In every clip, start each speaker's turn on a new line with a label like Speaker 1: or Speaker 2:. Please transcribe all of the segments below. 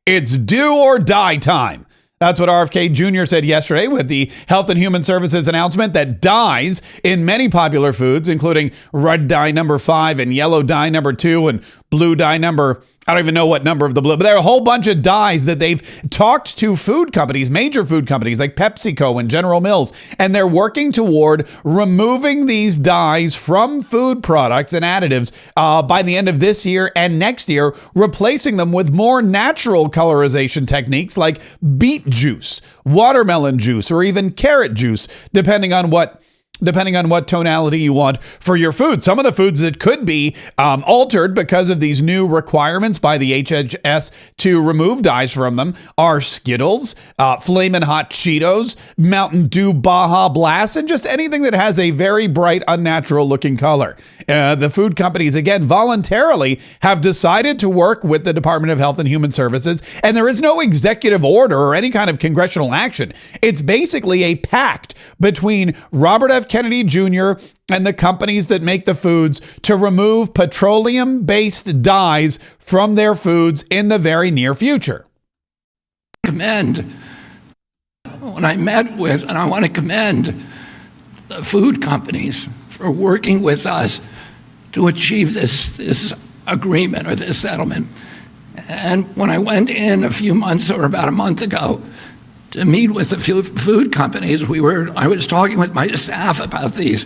Speaker 1: It's do or die time. That's what RFK Jr. said yesterday with the Health and Human Services announcement that dyes in many popular foods, including red dye number 5 and yellow dye number 2 and blue dye number, I don't even know what number of the blue, but there are a whole bunch of dyes that they've talked to food companies, major food companies like PepsiCo and General Mills, and they're working toward removing these dyes from food products and additives by the end of this year and next year, replacing them with more natural colorization techniques like beet juice, watermelon juice, or even carrot juice, depending on what tonality you want for your food. Some of the foods that could be altered because of these new requirements by the HHS to remove dyes from them are Skittles, Flamin' Hot Cheetos, Mountain Dew Baja Blast, and just anything that has a very bright, unnatural looking color. The food companies, again, voluntarily have decided to work with the Department of Health and Human Services, and there is no executive order or any kind of congressional action. It's basically a pact between Robert F. Kennedy Jr. and the companies that make the foods to remove petroleum-based dyes from their foods in the very near future.
Speaker 2: When I met with, and I want to commend the food companies for working with us to achieve this agreement or this settlement. And when I went in a few months or about a month ago to meet with a few food companies, I was talking with my staff about these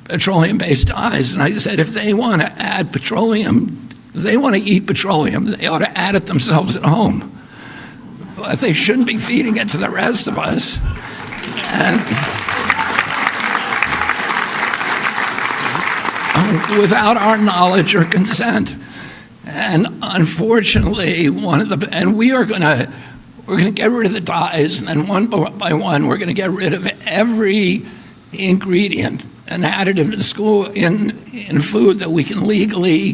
Speaker 2: petroleum-based dyes, and I said if they want to add petroleum, if they want to eat petroleum, they ought to add it themselves at home. But they shouldn't be feeding it to the rest of us. And without our knowledge or consent. And unfortunately, we're going to get rid of the dyes, and then one by one, we're going to get rid of every ingredient and additive in food that we can legally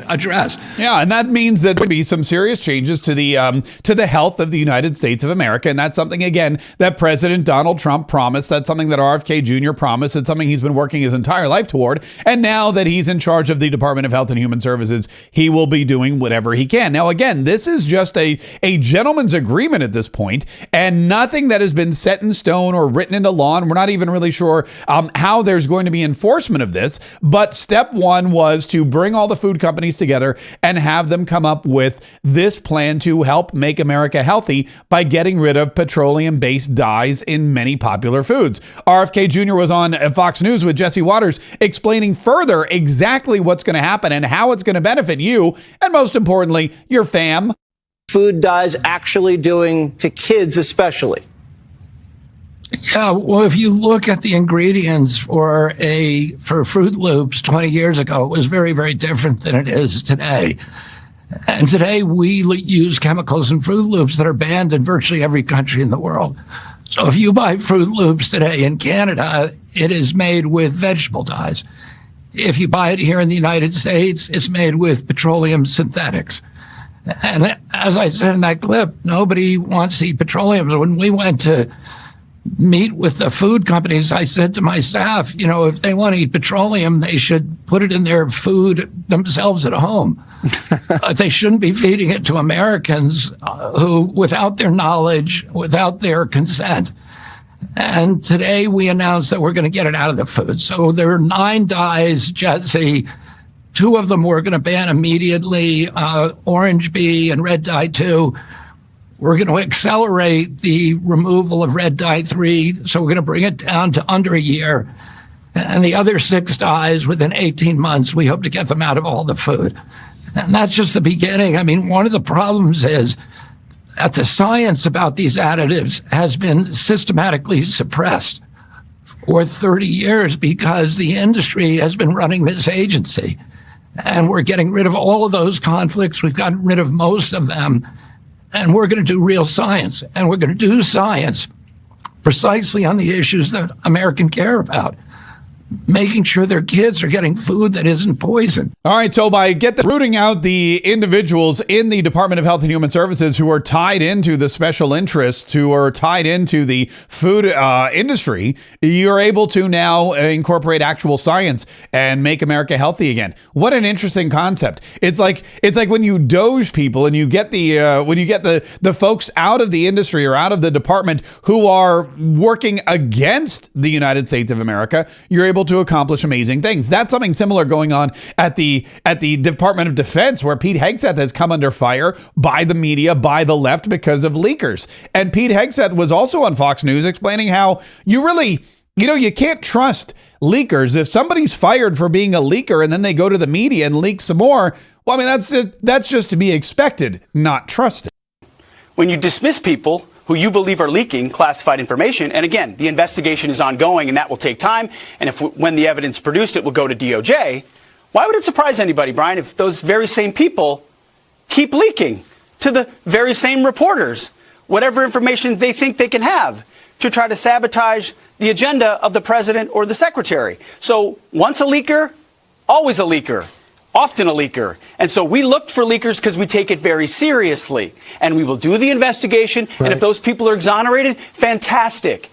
Speaker 2: address.
Speaker 1: Yeah, and that means that there will be some serious changes to the health of the United States of America, and that's something, again, that President Donald Trump promised. That's something that RFK Jr. promised. It's something he's been working his entire life toward, and now that he's in charge of the Department of Health and Human Services, he will be doing whatever he can. Now, again, this is just a gentleman's agreement at this point, and nothing that has been set in stone or written into law, and we're not even really sure how there's going to be enforcement of this. But step one was to bring all the food companies together and have them come up with this plan to help make America healthy by getting rid of petroleum-based dyes in many popular foods. RFK Jr. was on Fox News with Jesse Waters explaining further exactly what's going to happen and how it's going to benefit you, and most importantly, your fam.
Speaker 3: Food dyes actually doing to kids especially?
Speaker 2: Yeah, well, if you look at the ingredients for Fruit Loops 20 years ago, it was very, very different than it is today. And today we use chemicals in Fruit Loops that are banned in virtually every country in the world. So if you buy Fruit Loops today in Canada, it is made with vegetable dyes. If you buy it here in the United States, it's made with petroleum synthetics. And as I said in that clip, nobody wants to eat petroleum. When we went to meet with the food companies, I said to my staff, if they want to eat petroleum, they should put it in their food themselves at home. They shouldn't be feeding it to Americans who, without their knowledge, without their consent. And today we announced that we're going to get it out of the food. So there are 9 dyes, Jesse. 2 of them we're going to ban immediately, orange bee and red dye 2. We're going to accelerate the removal of red dye 3, so we're going to bring it down to under a year. And the other 6 dyes, within 18 months, we hope to get them out of all the food. And that's just the beginning. I mean, one of the problems is that the science about these additives has been systematically suppressed for 30 years because the industry has been running this agency. And we're getting rid of all of those conflicts. We've gotten rid of most of them. And we're going to do real science. And we're going to do science precisely on the issues that Americans care about. making sure their kids are getting food that isn't poison.
Speaker 1: All right, so by rooting out the individuals in the Department of Health and Human Services who are tied into the special interests, who are tied into the food industry, you're able to now incorporate actual science and make America healthy again. What an interesting concept! It's like when you doge people and you get the folks out of the industry or out of the department who are working against the United States of America. You're able to accomplish amazing things. That's something similar going on at the Department of Defense, where Pete Hegseth has come under fire by the media, by the left, because of leakers. And Pete Hegseth was also on Fox News explaining how you can't trust leakers. If somebody's fired for being a leaker and then they go to the media and leak some more, well, I mean, that's just to be expected, not trusted.
Speaker 4: When you dismiss people who you believe are leaking classified information, and again, the investigation is ongoing and that will take time, and when the evidence produced, it will go to DOJ, why would it surprise anybody, Brian, if those very same people keep leaking to the very same reporters whatever information they think they can have to try to sabotage the agenda of the president or the secretary? So once a leaker, always a leaker. Often a leaker. And so we looked for leakers because we take it very seriously. And we will do the investigation. Right. And if those people are exonerated, fantastic.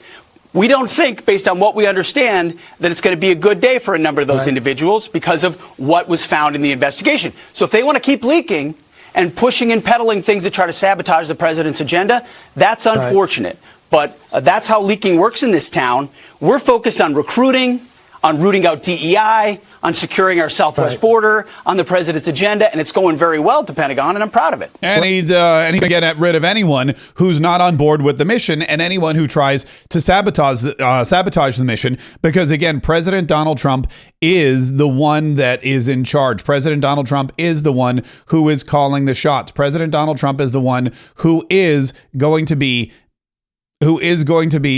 Speaker 4: We don't think, based on what we understand, that it's going to be a good day for a number of those individuals because of what was found in the investigation. So if they want to keep leaking and pushing and peddling things that try to sabotage the president's agenda, that's unfortunate. But that's how leaking works in this town. We're focused on recruiting, on rooting out DEI, on securing our southwest border, on the president's agenda, and it's going very well at the Pentagon, and I'm proud of it.
Speaker 1: And he's going to get rid of anyone who's not on board with the mission and anyone who tries to sabotage the mission, because, again, President Donald Trump is the one that is in charge. President Donald Trump is the one who is calling the shots. President Donald Trump is the one who is going to be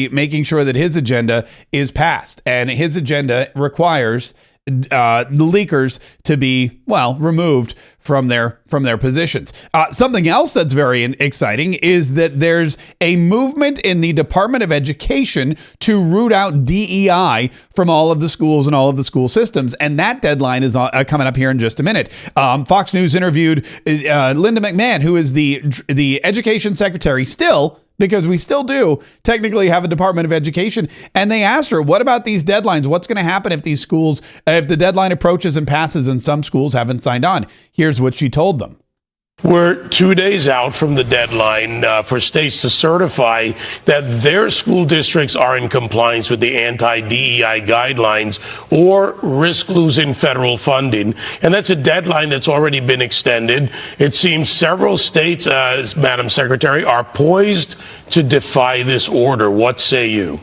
Speaker 1: making sure that his agenda is passed, and his agenda requires the leakers to be, removed from their positions. Something else that's very exciting is that there's a movement in the Department of Education to root out DEI from all of the schools and all of the school systems. And that deadline is coming up here in just a minute. Fox News interviewed Linda McMahon, who is the education secretary still, because we still do technically have a Department of Education. And they asked her, what about these deadlines? What's going to happen if these schools, if the deadline approaches and passes and some schools haven't signed on? Here's what she told them.
Speaker 5: We're 2 days out from the deadline for states to certify that their school districts are in compliance with the anti-DEI guidelines or risk losing federal funding. And that's a deadline that's already been extended. It seems several states, Madam Secretary, are poised to defy this order. What say you?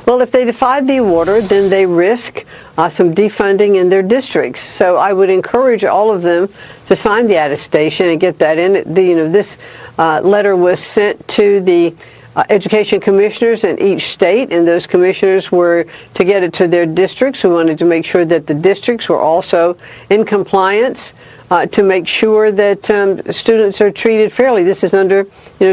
Speaker 6: Well, if they defy the order, then they risk some defunding in their districts. So I would encourage all of them to sign the attestation and get that in. This letter was sent to the education commissioners in each state, and those commissioners were to get it to their districts. We wanted to make sure that the districts were also in compliance to make sure that students are treated fairly. This is under,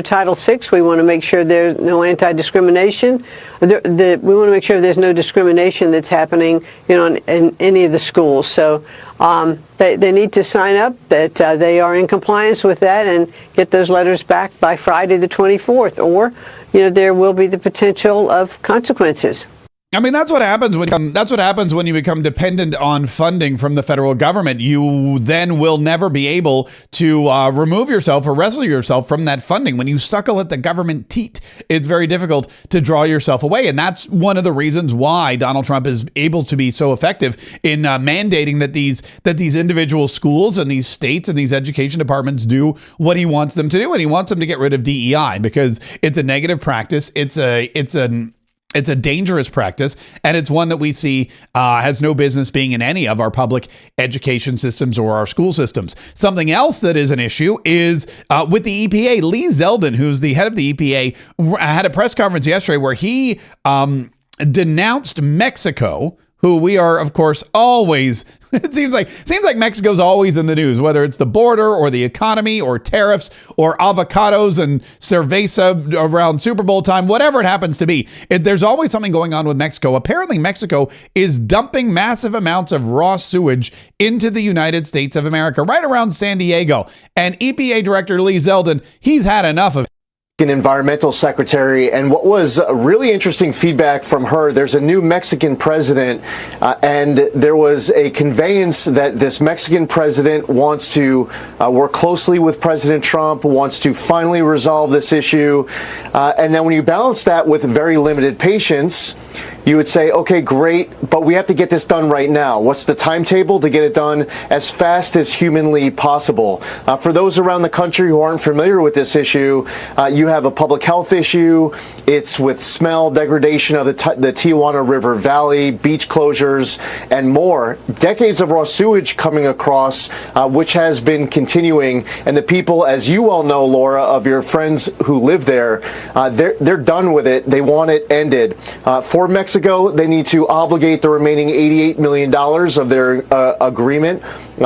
Speaker 6: Title VI. We want to make sure there's no anti-discrimination. We want to make sure there's no discrimination that's happening, in any of the schools. So they need to sign up that they are in compliance with that and get those letters back by Friday the 24th, or there will be the potential of consequences.
Speaker 1: I mean, that's what happens when you become dependent on funding from the federal government. You then will never be able to remove yourself or wrestle yourself from that funding. When you suckle at the government teat, it's very difficult to draw yourself away. And that's one of the reasons why Donald Trump is able to be so effective in mandating that these individual schools and these states and these education departments do what he wants them to do. And he wants them to get rid of DEI because it's a negative practice. It's a dangerous practice, and it's one that we see has no business being in any of our public education systems or our school systems. Something else that is an issue is with the EPA. Lee Zeldin, who's the head of the EPA, had a press conference yesterday where he denounced Mexico, who we are, of course, always, it seems like Mexico's always in the news, whether it's the border or the economy or tariffs or avocados and cerveza around Super Bowl time, whatever it happens to be. There's always something going on with Mexico. Apparently, Mexico is dumping massive amounts of raw sewage into the United States of America, right around San Diego. And EPA Director Lee Zeldin, he's had enough of it.
Speaker 7: An environmental secretary, and what was really interesting feedback from her, there's a new Mexican president, and there was a conveyance that this Mexican president wants to work closely with President Trump, wants to finally resolve this issue, and then when you balance that with very limited patience, you would say, okay, great, but we have to get this done right now. What's the timetable to get it done as fast as humanly possible? For those around the country who aren't familiar with this issue, you have a public health issue. It's with smell, degradation of the Tijuana River Valley, beach closures, and more. Decades of raw sewage coming across, which has been continuing. And the people, as you all know, Laura, of your friends who live there, they're done with it. They want it ended. For Mexico, they need to obligate the remaining $88 million of their agreement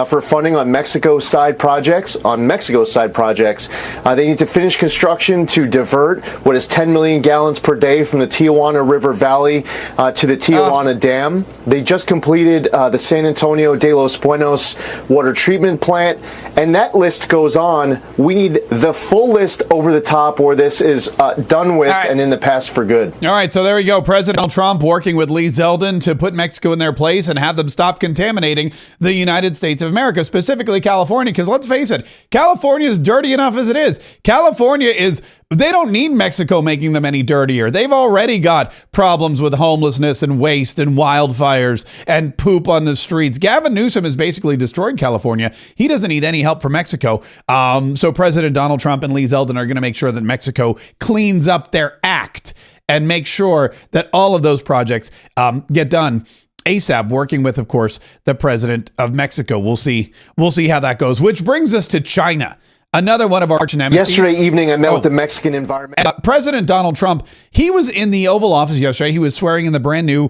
Speaker 7: for funding on Mexico's side projects. They need to finish construction to divert what is 10 million gallons per day from the Tijuana River Valley to the Tijuana Dam. They just completed the San Antonio de los Buenos water treatment plant, and that list goes on. We need the full list over the top where this is done with and in the past for good.
Speaker 1: All right, so there we go. President Trump working with Lee Zeldin to put Mexico in their place and have them stop contaminating the United States of America, specifically California, because let's face it, California is dirty enough as it is. They don't need Mexico making them any dirtier. They've already got problems with homelessness and waste and wildfires and poop on the streets. Gavin Newsom has basically destroyed California. He doesn't need any help from Mexico. So President Donald Trump and Lee Zeldin are going to make sure that Mexico cleans up their act and make sure that all of those projects get done ASAP, working with, of course, the president of Mexico. We'll see how that goes, which brings us to China. Another one of our arch nemesis.
Speaker 7: Yesterday evening, I met with the Mexican environment.
Speaker 1: President Donald Trump, he was in the Oval Office yesterday. He was swearing in the brand new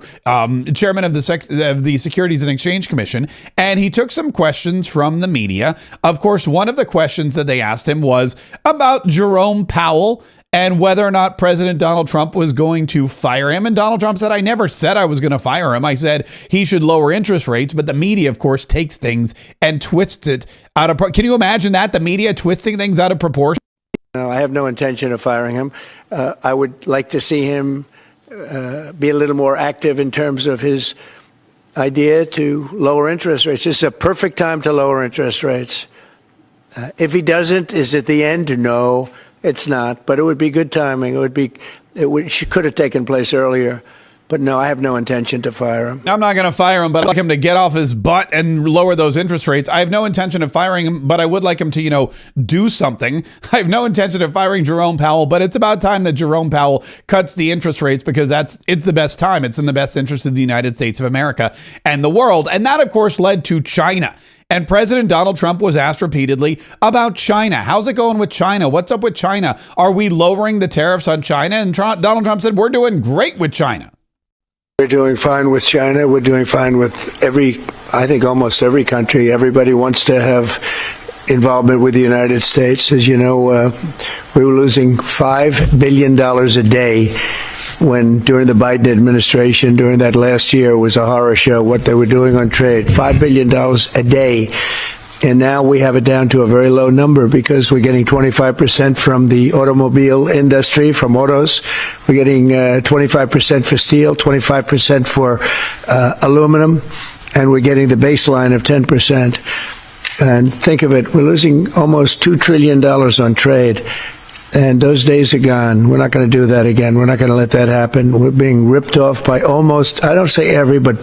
Speaker 1: chairman of the Securities and Exchange Commission, and he took some questions from the media. Of course, one of the questions that they asked him was about Jerome Powell and whether or not President Donald Trump was going to fire him. And Donald Trump said, I never said I was going to fire him. I said he should lower interest rates. But the media, of course, takes things and twists it out of. Can you imagine that? The media twisting things out of proportion?
Speaker 8: No, I have no intention of firing him. I would like to see him be a little more active in terms of his idea to lower interest rates. This is a perfect time to lower interest rates. If he doesn't, is it the end? No. It's not, but it would be good timing. It could have taken place earlier. But no, I have no intention to fire him.
Speaker 1: I'm not going to fire him, but I'd like him to get off his butt and lower those interest rates. I have no intention of firing him, but I would like him to, do something. I have no intention of firing Jerome Powell, but it's about time that Jerome Powell cuts the interest rates because it's the best time. It's in the best interest of the United States of America and the world. And that, of course, led to China. And President Donald Trump was asked repeatedly about China. How's it going with China? What's up with China? Are we lowering the tariffs on China? And Donald Trump said, we're doing great with China.
Speaker 8: We're doing fine with China. We're doing fine with almost every country. Everybody wants to have involvement with the United States. As you know, we were losing $5 billion a day when during the Biden administration, during that last year, was a horror show what they were doing on trade. $5 billion a day. And now we have it down to a very low number because we're getting 25% from the automobile industry, from autos. We're getting 25% for steel, 25% for aluminum, and we're getting the baseline of 10%. And think of it, we're losing almost $2 trillion on trade. And those days are gone. We're not going to do that again. We're not going to let that happen. We're being ripped off by almost, I don't say every, but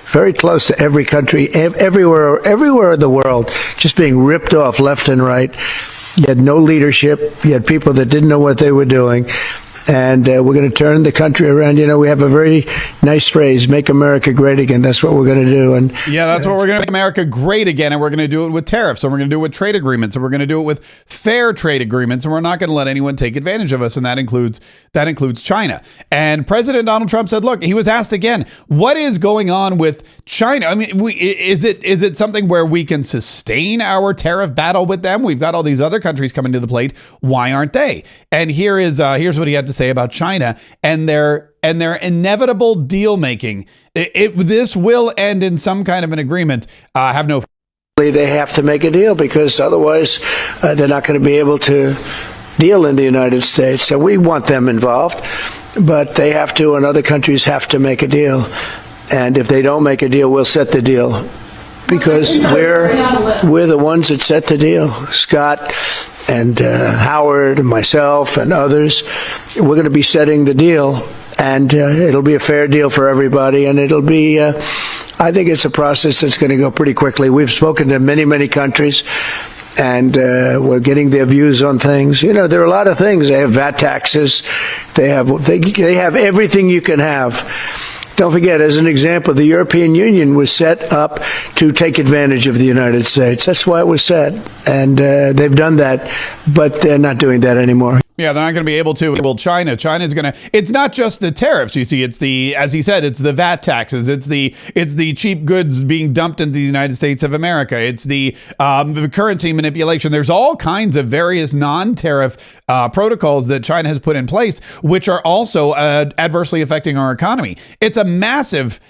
Speaker 8: very close to every country, everywhere in the world, just being ripped off left and right. You had no leadership. You had people that didn't know what they were doing. and we're going to turn the country around. You know, we have a very nice phrase, make America great again. That's what we're going to do. And
Speaker 1: yeah, that's what we're going to make America great again. And we're going to do it with tariffs. And we're going to do it with trade agreements. And we're going to do it with fair trade agreements. And we're not going to let anyone take advantage of us. And that includes China. And President Donald Trump said, look, he was asked again, what is going on with China? I mean, is it something where we can sustain our tariff battle with them? We've got all these other countries coming to the plate. Why aren't they? And here's what he had to say about China and their inevitable deal making. This will end in some kind of an agreement. Have no.
Speaker 8: They have to make a deal because otherwise they're not going to be able to deal in the United States. So we want them involved, but they have to, and other countries have to make a deal. And if they don't make a deal, we'll set the deal because we're the ones that set the deal. Scott and Howard and myself and others, we're going to be setting the deal, and it'll be a fair deal for everybody, and it'll be, I think it's a process that's going to go pretty quickly. We've spoken to many, many countries, and we're getting their views on things. You know, there are a lot of things. They have VAT taxes. They have everything you can have. Don't forget, as an example, the European Union was set up to take advantage of the United States. That's why it was set. And they've done that, but they're not doing that anymore.
Speaker 1: Yeah, they're not going to be able to. Well, China's going to. It's not just the tariffs. You see, it's as he said, it's the VAT taxes. It's the cheap goods being dumped into the United States of America. It's the currency manipulation. There's all kinds of various non-tariff protocols that China has put in place, which are also adversely affecting our economy. It's a massive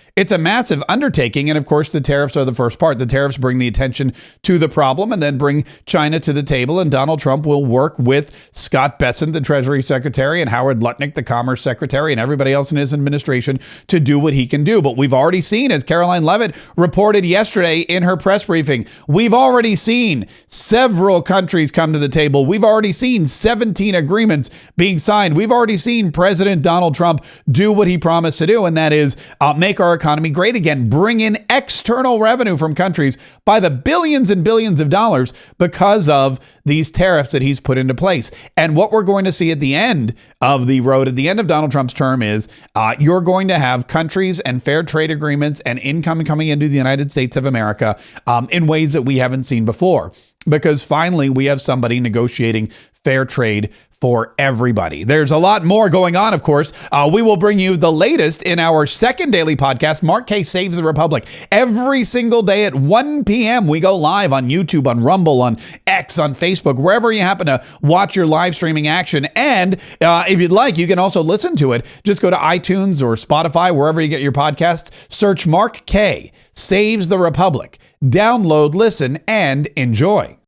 Speaker 1: undertaking. And of course, the tariffs are the first part. The tariffs bring the attention to the problem and then bring China to the table. And Donald Trump will work with Scott Bessent, the Treasury Secretary, and Howard Lutnick, the Commerce Secretary, and everybody else in his administration to do what he can do. But we've already seen, as Caroline Leavitt reported yesterday in her press briefing, we've already seen several countries come to the table. We've already seen 17 agreements being signed. We've already seen President Donald Trump do what he promised to do, and that is make our economy great again, bring in external revenue from countries by the billions and billions of dollars because of these tariffs that he's put into place. And what we're going to see at the end of the road, at the end of Donald Trump's term, is you're going to have countries and fair trade agreements and income coming into the United States of America in ways that we haven't seen before. Because finally, we have somebody negotiating fair trade for everybody. There's a lot more going on, of course. We will bring you the latest in our second daily podcast, Mark Kaye Saves the Republic. Every single day at 1 p.m., we go live on YouTube, on Rumble, on X, on Facebook, wherever you happen to watch your live streaming action. And if you'd like, you can also listen to it. Just go to iTunes or Spotify, wherever you get your podcasts. Search Mark Kaye Saves the Republic. Download, listen, and enjoy.